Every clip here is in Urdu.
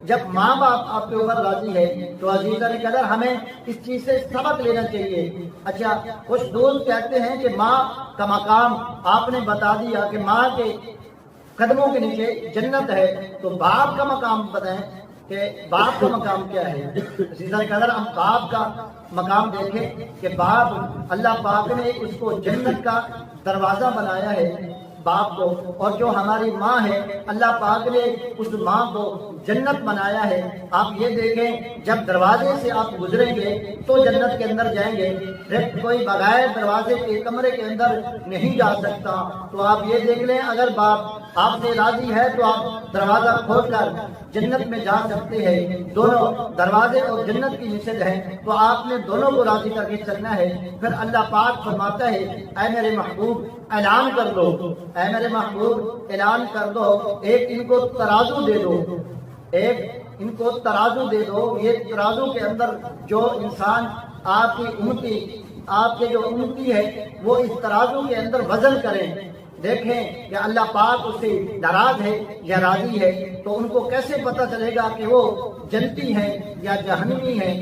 جب ماں باپ آپ کے اوپر راضی ہے تو عزیزان قدر ہمیں اس چیز سے سبق لینا چاہیے۔ اچھا، کچھ دوست کہتے ہیں کہ ماں کا مقام آپ نے بتا دیا کہ ماں کے قدموں کے نیچے جنت ہے، تو باپ کا مقام بتائیں کہ باپ کا مقام کیا ہے۔ عزیزان قدر ہم باپ کا مقام دیکھیں کہ باپ، اللہ پاک نے اس کو جنت کا دروازہ بنایا ہے باپ کو، اور جو ہماری ماں ہے اللہ پاک نے اس ماں کو جنت بنایا ہے۔ آپ یہ دیکھیں جب دروازے سے آپ گزریں گے تو جنت کے اندر جائیں گے، پھر کوئی بغیر دروازے کے کمرے کے اندر نہیں جا سکتا۔ تو آپ یہ دیکھ لیں اگر باپ آپ سے راضی ہے تو آپ دروازہ کھول کر جنت میں جا سکتے ہیں۔ دونوں دروازے اور جنت کی مثل ہے، تو آپ نے دونوں کو راضی کر کے چلنا ہے۔ پھر اللہ پاک فرماتا ہے اے میرے محبوب اعلان کر دو، اے میرے محبوب اعلان کر دو، ایک ان کو ترازو دے دو، ایک ان کو ترازو دے دو۔ یہ ترازو کے اندر جو انسان آپ کی امتی، آپ کے جو امتی ہے وہ اس ترازو کے اندر وزن کریں، دیکھیں کہ اللہ پاک اس سے ناراض ہے یا راضی ہے، تو ان کو کیسے پتہ چلے گا کہ وہ جنتی ہیں یا جہنمی ہیں،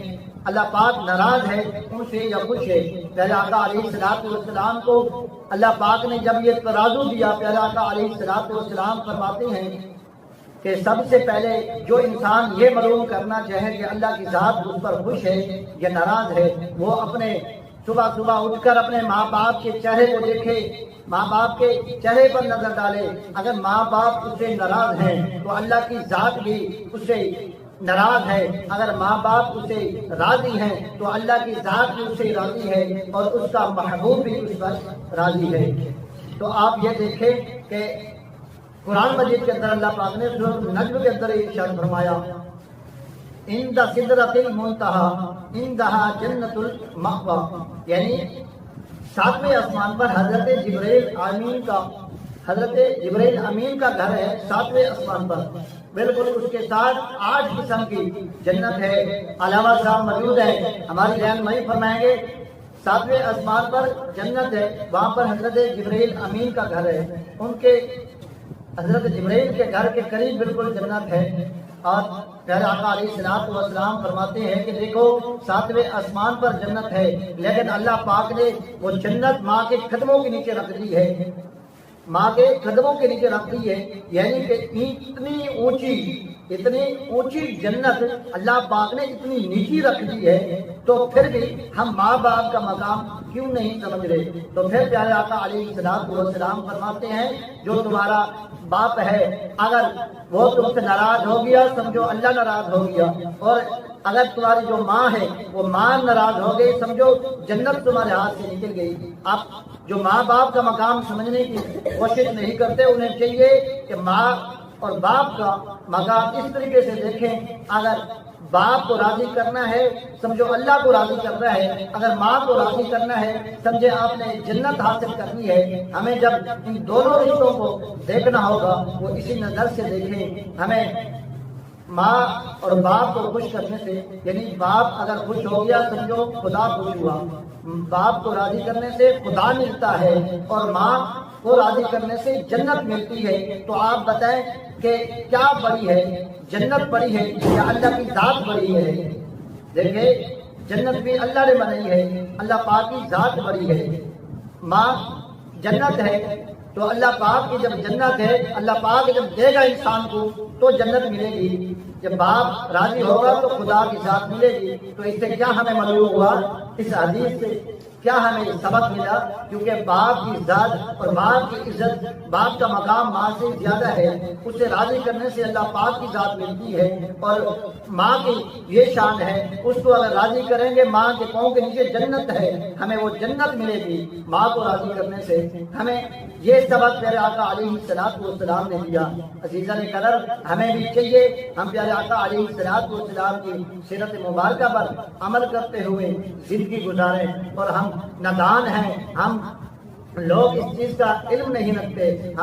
اللہ پاک ناراض ہے ان سے یا خوش ہے۔ پیارے آقا علیہ السلام کو اللہ پاک نے جب یہ ترازو دیا، پیارے آقا علیہ السلام فرماتے ہیں کہ سب سے پہلے جو انسان یہ معلوم کرنا چاہے کہ اللہ کی ذات اس پر خوش ہے یا ناراض ہے، وہ اپنے صبح اٹھ کر اپنے ماں باپ کے چہرے کو دیکھے، ماں باپ کے چہرے پر نظر ڈالے۔ اگر ماں باپ اس سے ناراض ہیں تو اللہ کی ذات بھی اس سے ناراض ہے، اگر ماں باپ اسے راضی ہیں تو اللہ کی ذات بھی اسے راضی ہے اور اس کا محبوب بھی اس پر راضی ہے۔ تو آپ یہ دیکھیں کہ قرآن مجید کے اندر اللہ پاک نے سورۃ النجم کے اندر ارشاد فرمایا عند سدرۃ المنتہی عندہا جنت المأویٰ، یعنی 7ویں آسمان پر حضرت جبرائیل امین کا گھر ہے، 7ویں آسمان پر، بالکل اس کے ساتھ 8 قسم کی جنت ہے۔ علامہ صاحب موجود ہیں، ہماری رہنمائی فرمائیں گے۔ 7ویں آسمان پر جنت ہے، وہاں پر حضرت جبرائیل امین کا گھر ہے، ان کے حضرت جبرائیل کے گھر کے قریب بالکل جنت ہے۔ اور پیارے آقا علیہ السلام فرماتے ہیں کہ دیکھو 7ویں آسمان پر جنت ہے، لیکن اللہ پاک نے وہ جنت ماں کے قدموں کے نیچے رکھ دی ہے، ماں کے قدموں کے نیچے رکھ دی ہے، یعنی کہ اتنی اونچی جنت اللہ پاک نے اتنی نیچی رکھ دی ہے، تو پھر بھی ہم ماں باپ کا مقام کیوں نہیں سمجھ رہے؟ تو پھر پیارے آقا علیہ السلام فرماتے ہیں جو تمہارا باپ ہے اگر وہ تم سے ناراض ہو گیا سمجھو اللہ ناراض ہو گیا، اور اگر تمہاری جو ماں ہے وہ ماں ناراض ہو گئی سمجھو جنت تمہارے ہاتھ سے نکل گئی۔ آپ جو ماں باپ کا مقام سمجھنے کی کوشش نہیں کرتے، انہیں چاہیے کہ ماں اور باپ کا مقام اس طریقے سے دیکھیں، اگر باپ کو راضی کرنا ہے سمجھو اللہ کو راضی کرنا ہے، اگر ماں کو راضی کرنا ہے سمجھے آپ نے جنت حاصل کرنی ہے۔ ہمیں جب ان دونوں رشتوں کو دیکھنا ہوگا وہ اسی نظر سے دیکھیں، ہمیں ماں اور باپ کو خوش کرنے سے، یعنی باپ اگر خوش ہو گیا سمجھو خدا خوش ہوا، باپ کو راضی کرنے سے خدا ملتا ہے اور ماں کو راضی کرنے سے جنت ملتی ہے۔ تو آپ بتائیں کہ کیا بڑی ہے، جنت بڑی ہے یا اللہ کی ذات بڑی ہے؟ دیکھیں جنت بھی اللہ نے بنائی ہے، اللہ پاک کی ذات بڑی ہے۔ ماں جنت ہے تو اللہ پاک کی جب جنت ہے، اللہ پاک جب دے گا انسان کو تو جنت ملے گی، جب باپ راضی ہوگا تو خدا کی ذات ملے گی۔ تو اس سے کیا ہمیں معلوم ہوا، اس حدیث سے کیا ہمیں سبق ملا؟ کیونکہ باپ کی ذات اور باپ کی عزت، باپ کا مقام ماں سے زیادہ ہے، اسے راضی کرنے سے اللہ پاک کی ذات ملتی ہے، اور ماں کی یہ شان ہے اس کو اگر راضی کریں گے ماں کے پاؤں کے نیچے جنت ہے، ہمیں وہ جنت ملے گی ماں کو راضی کرنے سے۔ ہمیں یہ سبق پیارے آقا علیہ السلام نے دیا۔ عزیزان قدر ہمیں بھی چاہیے ہم پیارے آقا علیہ السلام کی سیرت مبارکہ پر عمل کرتے ہوئے زندگی گزاریں، اور ہم نادان ہیں، ہم لوگ اس چیز کا علم نہیں رکھتے۔